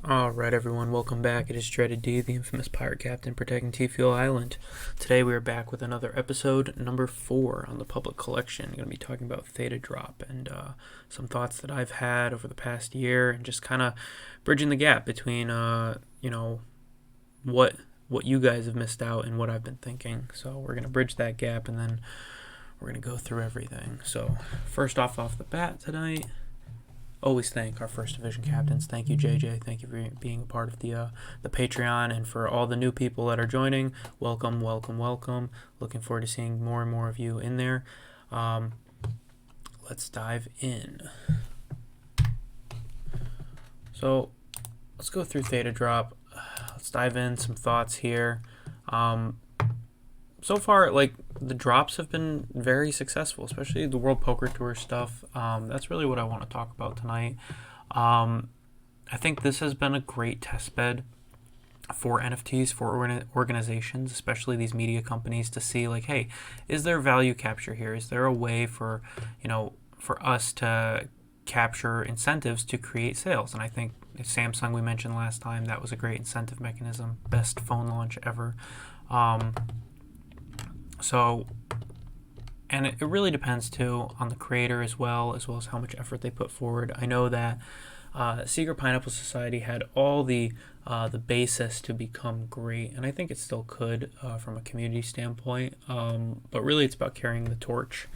Alright everyone, welcome back. It is Dreaded D, the infamous pirate captain protecting T-Fuel Island. Today we are back with another episode, number 4 on the public collection. I'm going to be talking about ThetaDrop and some thoughts that I've had over the past year and just kind of bridging the gap between, what you guys have missed out and what I've been thinking. So we're going to bridge that gap and then we're going to go through everything. So first off the bat tonight, always thank our first division captains. Thank you, JJ. Thank you for being a part of the Patreon, and for all the new people that are joining. Welcome. Looking forward to seeing more and more of you in there. Let's dive in. So let's go through ThetaDrop. Let's dive in some thoughts here. So far, the drops have been very successful, especially the World Poker Tour stuff. That's really what I want to talk about tonight. I think this has been a great test bed for NFTs, for organizations, especially these media companies, to see hey, is there value capture here? Is there a way for us to capture incentives to create sales? And I think Samsung, we mentioned last time, that was a great incentive mechanism. Best phone launch ever. And it really depends too on the creator as well as how much effort they put forward. I know that Secret Pineapple Society had all the basis to become great, and I think it still could from a community standpoint. But really, it's about carrying the torch,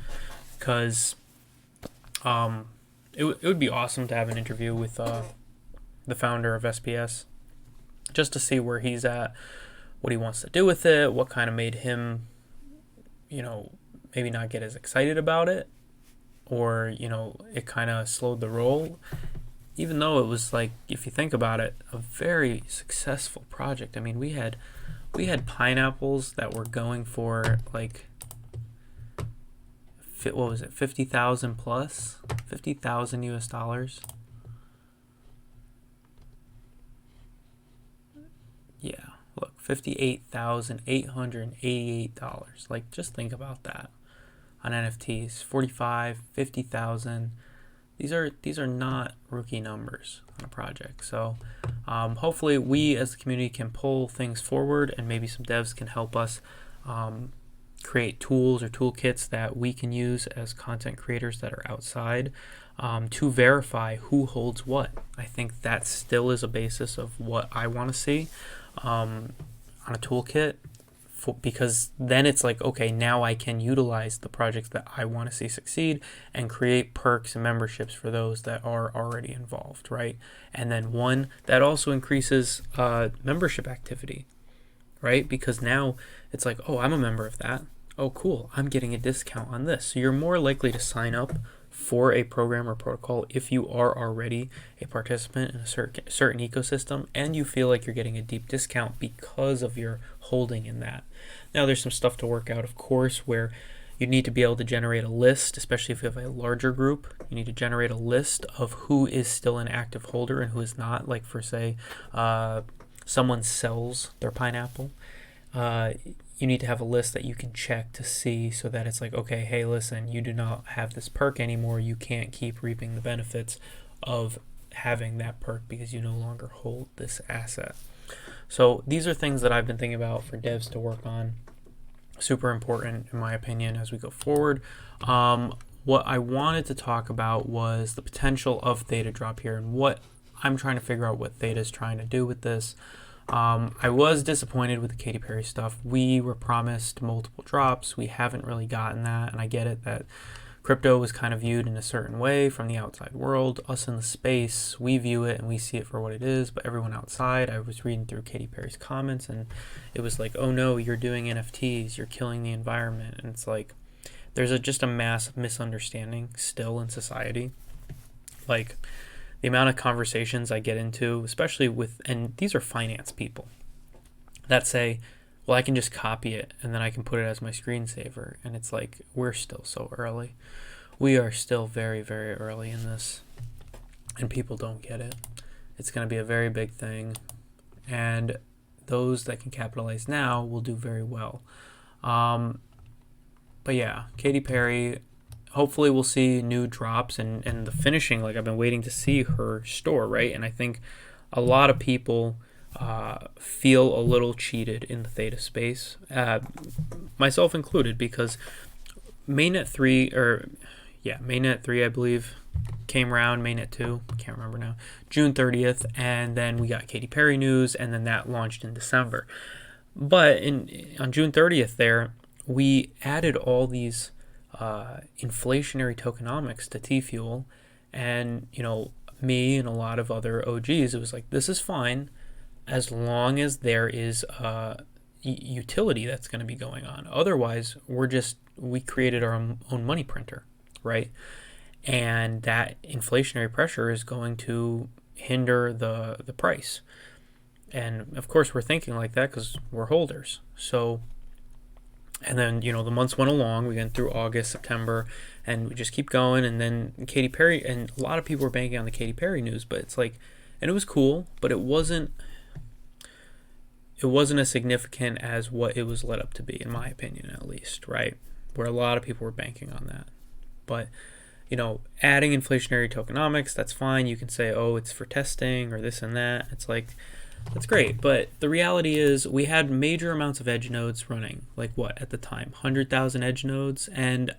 because it would be awesome to have an interview with the founder of SPS, just to see where he's at, what he wants to do with it, what kind of made him maybe not get as excited about it, or it kind of slowed the roll, even though it was, if you think about it, a very successful project. I mean, we had pineapples that were going for what was it, 50,000 plus, 50,000 US dollars. Yeah, look, $58,888. Just think about that on NFTs. 45, 50,000. These are not rookie numbers on a project. So hopefully we as the community can pull things forward, and maybe some devs can help us create tools or toolkits that we can use as content creators that are outside to verify who holds what. I think that still is a basis of what I want to see on a toolkit, because then it's okay, now I can utilize the projects that I want to see succeed and create perks and memberships for those that are already involved, right? And then that also increases membership activity, right? Because now it's oh, I'm a member of that. Oh, cool, I'm getting a discount on this. So you're more likely to sign up for a program or protocol if you are already a participant in a certain ecosystem and you feel like you're getting a deep discount because of your holding in that. Now, there's some stuff to work out, of course, where you need to be able to generate a list, especially if you have a larger group. You need to generate a list of who is still an active holder and who is not. For say, someone sells their pineapple. You need to have a list that you can check to see, so that it's okay, hey, listen, you do not have this perk anymore. You can't keep reaping the benefits of having that perk because you no longer hold this asset. So these are things that I've been thinking about for devs to work on. Super important, in my opinion, as we go forward. What I wanted to talk about was the potential of ThetaDrop here, and what I'm trying to figure out what Theta is trying to do with this. I was disappointed with the Katy Perry stuff. We were promised multiple drops. We haven't really gotten that, and I get it that crypto was kind of viewed in a certain way from the outside world. Us in the space, we view it and we see it for what it is, but everyone outside, I was reading through Katy Perry's comments, and it was oh no, you're doing NFTs, you're killing the environment. And it's there's just a massive misunderstanding still in society. The amount of conversations I get into, especially and these are finance people, that say, well, I can just copy it and then I can put it as my screensaver. And it's we're still so early. We are still very, very early in this, and people don't get it. It's going to be a very big thing, and those that can capitalize now will do very well. But yeah, Katy Perry, hopefully we'll see new drops and the finishing. I've been waiting to see her store, right? And I think a lot of people feel a little cheated in the Theta space, myself included, because mainnet 3, mainnet 3, I believe, came around, mainnet 2, can't remember now, June 30th, and then we got Katy Perry news, and then that launched in December. But on June 30th there, we added all these inflationary tokenomics to T-Fuel, and, me and a lot of other OGs, it was like, this is fine as long as there is utility that's going to be going on. Otherwise, we created our own money printer, right? And that inflationary pressure is going to hinder the price. And of course, we're thinking like that because we're holders. So, and then, the months went along. We went through August, September, and we just keep going. And then Katy Perry, and a lot of people were banking on the Katy Perry news, but it's like, and it was cool, but it wasn't as significant as what it was led up to be, in my opinion, at least, right? Where a lot of people were banking on that. But, adding inflationary tokenomics, that's fine. You can say, oh, it's for testing or this and that. It's like, that's great. But the reality is we had major amounts of edge nodes running, like what at the time, 100,000 edge nodes, and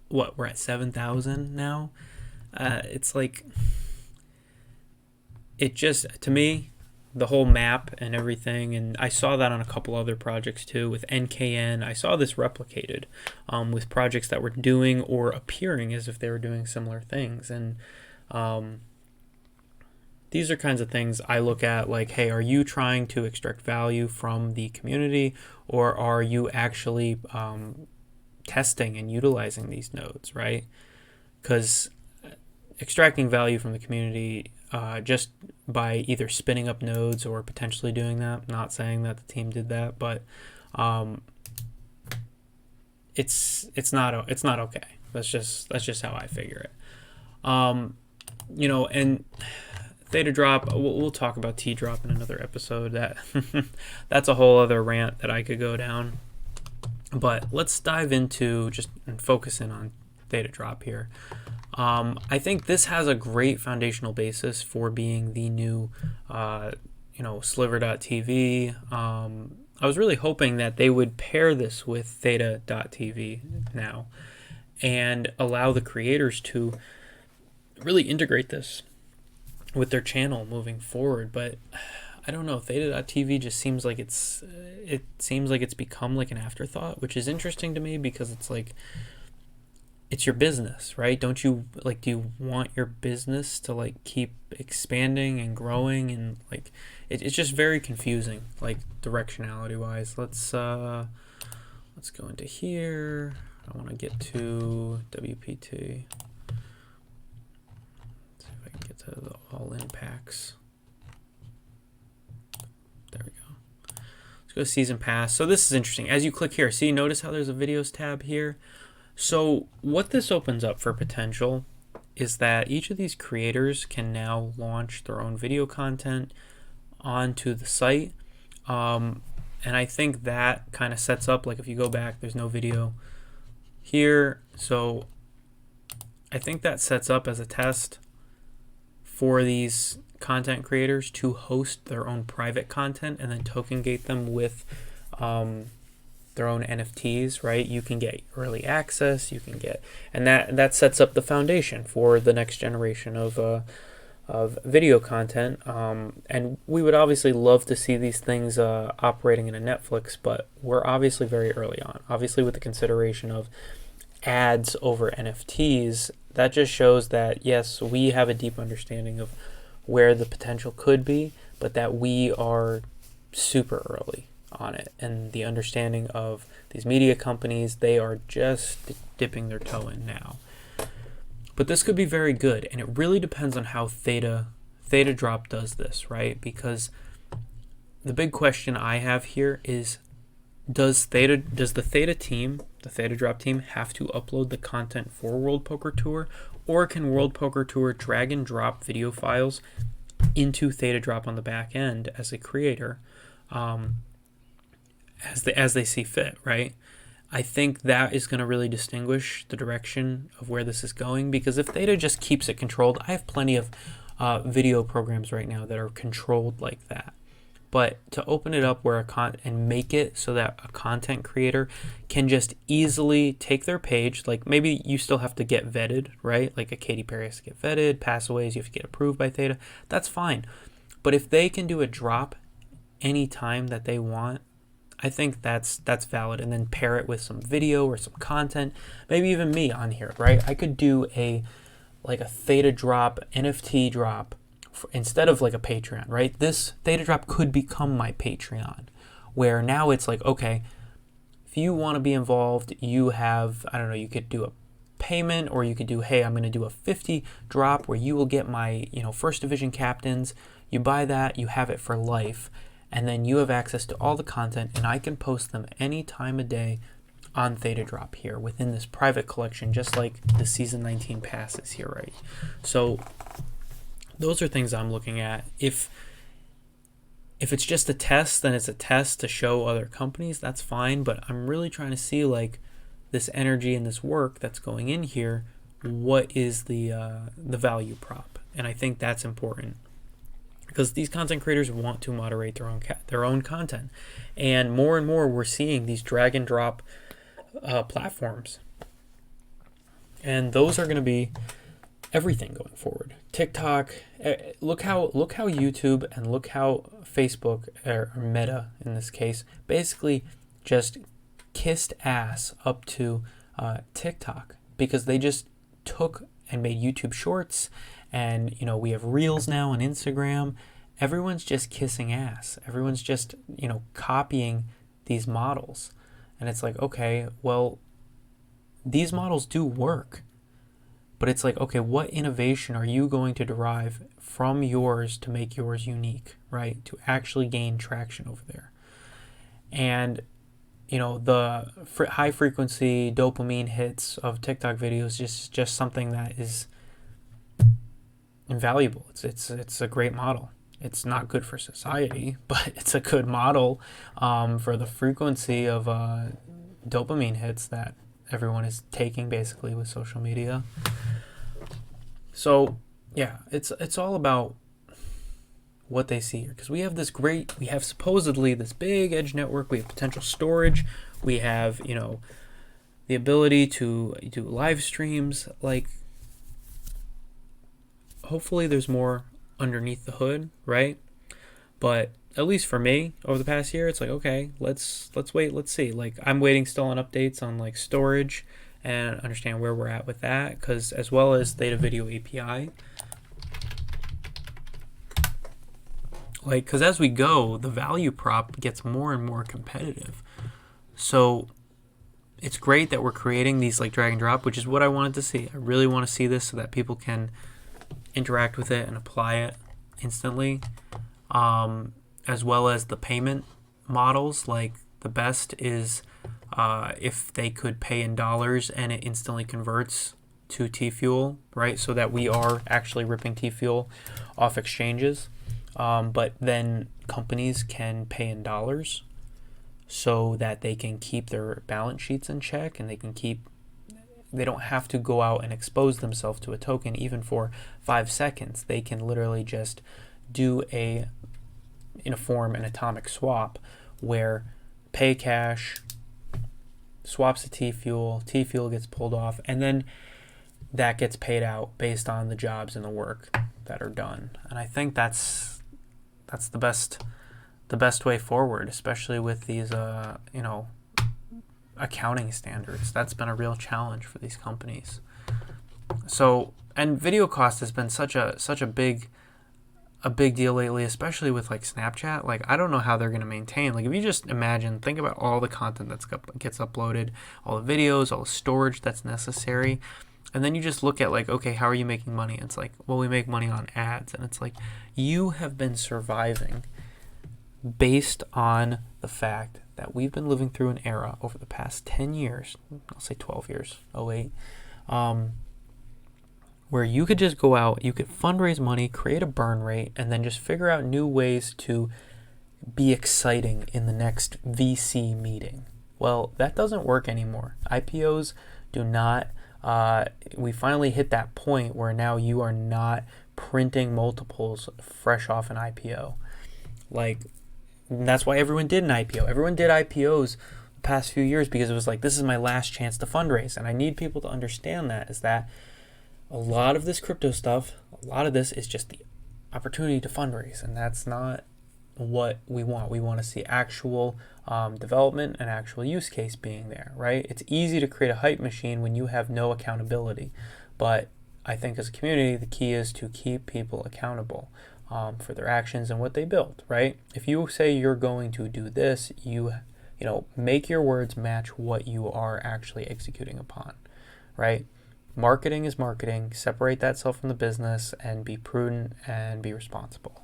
what, we're at 7,000 now. It's like, it just, to me, the whole map and everything, and I saw that on a couple other projects too with NKN. I saw this replicated with projects that were doing or appearing as if they were doing similar things. And these are kinds of things I look at, like, hey, are you trying to extract value from the community, or are you actually testing and utilizing these nodes, right? Because extracting value from the community just by either spinning up nodes or potentially doing that, not saying that the team did that, but it's not okay. That's just how I figure it. And ThetaDrop, we'll talk about ThetaDrop in another episode. That's a whole other rant that I could go down. But let's dive into just and focus in on ThetaDrop here. I think this has a great foundational basis for being the new, Sliver.tv. I was really hoping that they would pair this with Theta.tv now and allow the creators to really integrate this with their channel moving forward. But I don't know, Theta.tv just seems like it's become like an afterthought, which is interesting to me because it's like, it's your business, right? Don't you do you want your business to like keep expanding and growing, and like it's just very confusing, like directionality wise. Let's go into here. I want to get to WPT. Let's see if I can get to the all-in packs. There we go. Let's go to season pass. So this is interesting. As you click here, see, notice how there's a videos tab here. So what this opens up for potential is that each of these creators can now launch their own video content onto the site. And I think that kind of sets up, like if you go back, there's no video here. So I think that sets up as a test for these content creators to host their own private content and then token gate them with their own NFTs, right? You can get early access, and that sets up the foundation for the next generation of video content. And we would obviously love to see these things operating in a Netflix, but we're obviously very early on. Obviously, with the consideration of ads over NFTs, that just shows that yes, we have a deep understanding of where the potential could be, but that we are super early on it, and the understanding of these media companies, they are just dipping their toe in now. But this could be very good, and it really depends on how ThetaDrop does this, right? Because the big question I have here is, does the ThetaDrop team have to upload the content for World Poker Tour, or can World Poker Tour drag and drop video files into ThetaDrop on the back end as a creator? As they see fit, right? I think that is going to really distinguish the direction of where this is going, because if Theta just keeps it controlled, I have plenty of video programs right now that are controlled like that. But to open it up where and make it so that a content creator can just easily take their page, like maybe you still have to get vetted, right? Like a Katy Perry has to get vetted, passaways, you have to get approved by Theta. That's fine. But if they can do a drop anytime that they want, I think that's valid. And then pair it with some video or some content, maybe even me on here, right? I could do a ThetaDrop NFT drop instead of like a Patreon, right? This ThetaDrop could become my Patreon, where now it's like, okay, if you want to be involved, you have, I don't know, you could do a payment, or you could do, hey, I'm going to do a 50 drop where you will get my, first division captains. You buy that, you have it for life, and then you have access to all the content, and I can post them any time of day on ThetaDrop here within this private collection, just like the season 19 passes here, right? So those are things I'm looking at. If it's just a test, then it's a test to show other companies, that's fine. But I'm really trying to see, like, this energy and this work that's going in here, what is the value prop? And I think that's important, because these content creators want to moderate their own content, and more we're seeing these drag and drop platforms, and those are going to be everything going forward. TikTok, look how YouTube and look how Facebook, or Meta in this case, basically just kissed ass up to TikTok, because they just took and made YouTube Shorts, and we have Reels now on Instagram. Everyone's just kissing ass. Everyone's just copying these models, and it's like, okay, well, these models do work. But it's like, okay, what innovation are you going to derive from yours to make yours unique, right? To actually gain traction over there. And, the high frequency dopamine hits of TikTok videos is just something that is invaluable. It's a great model. It's not good for society, but it's a good model for the frequency of dopamine hits that everyone is taking basically with social media. So yeah, it's all about what they see here, because we have supposedly this big edge network, we have potential storage, we have the ability to do live streams. Like, hopefully there's more underneath the hood, right? But at least for me, over the past year, it's like, okay, let's wait, let's see. Like, I'm waiting still on updates on like storage and understand where we're at with that, because as well as Theta Video API. Like, because as we go, the value prop gets more and more competitive. So it's great that we're creating these like drag and drop, which is what I wanted to see. I really want to see this so that people can interact with it and apply it instantly, as well as the payment models. Like, the best is if they could pay in dollars and it instantly converts to T-Fuel, right? So that we are actually ripping T-Fuel off exchanges. But then companies can pay in dollars so that they can keep their balance sheets in check, and they don't have to go out and expose themselves to a token even for 5 seconds. They can literally just do an atomic swap where pay cash, swaps to T-Fuel gets pulled off, and then that gets paid out based on the jobs and the work that are done. And I think that's the best way forward, especially with these accounting standards. That's been a real challenge for these companies. So, and video cost has been such a big deal lately, especially with like Snapchat. Like, I don't know how they're going to maintain. Like, if you just think about all the content that gets uploaded, all the videos, all the storage that's necessary, and then you just look at like, okay, how are you making money? And it's like, well, we make money on ads. And it's like, you have been surviving based on the fact that we've been living through an era over the past 10 years, I'll say 12 years, 08, where you could just go out, you could fundraise money, create a burn rate, and then just figure out new ways to be exciting in the next VC meeting. Well, that doesn't work anymore. IPOs do not, we finally hit that point where now you are not printing multiples fresh off an IPO. Like, that's why everyone did an IPO. Everyone did IPOs the past few years because it was like, this is my last chance to fundraise. And I need people to understand that, is that a lot of this crypto stuff, a lot of this is just the opportunity to fundraise. And that's not what we want. We want to see actual development and actual use case being there, right? It's easy to create a hype machine when you have no accountability. But I think as a community, the key is to keep people accountable for their actions and what they build, right? If you say you're going to do this, you make your words match what you are actually executing upon, right? Marketing is marketing. Separate that self from the business and be prudent and be responsible.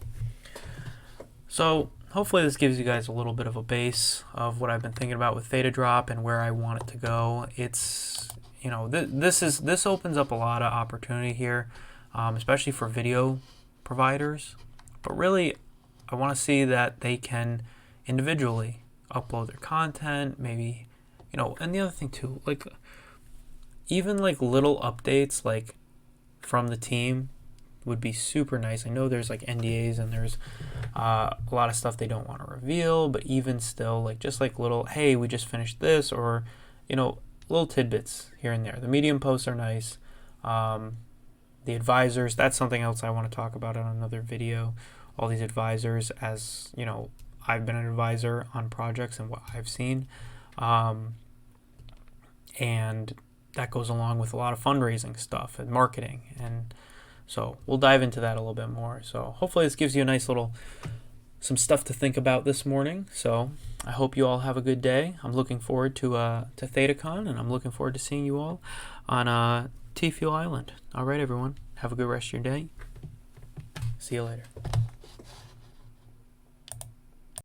So hopefully this gives you guys a little bit of a base of what I've been thinking about with ThetaDrop and where I want it to go. It's, this opens up a lot of opportunity here, especially for video providers. But really, I want to see that they can individually upload their content, maybe, and the other thing too, like, even like little updates like from the team would be super nice. I know there's like NDAs and there's a lot of stuff they don't want to reveal, but even still, like, just like little, hey, we just finished this, or little tidbits here and there. The Medium posts are nice. The advisors, that's something else I want to talk about in another video. All these advisors, as I've been an advisor on projects and what I've seen, and that goes along with a lot of fundraising stuff and marketing, and so we'll dive into that a little bit more. So hopefully this gives you a nice some stuff to think about this morning. So I hope you all have a good day. I'm looking forward to ThetaCon, and I'm looking forward to seeing you all on T Fuel Island. All right, everyone, have a good rest of your day. See you later.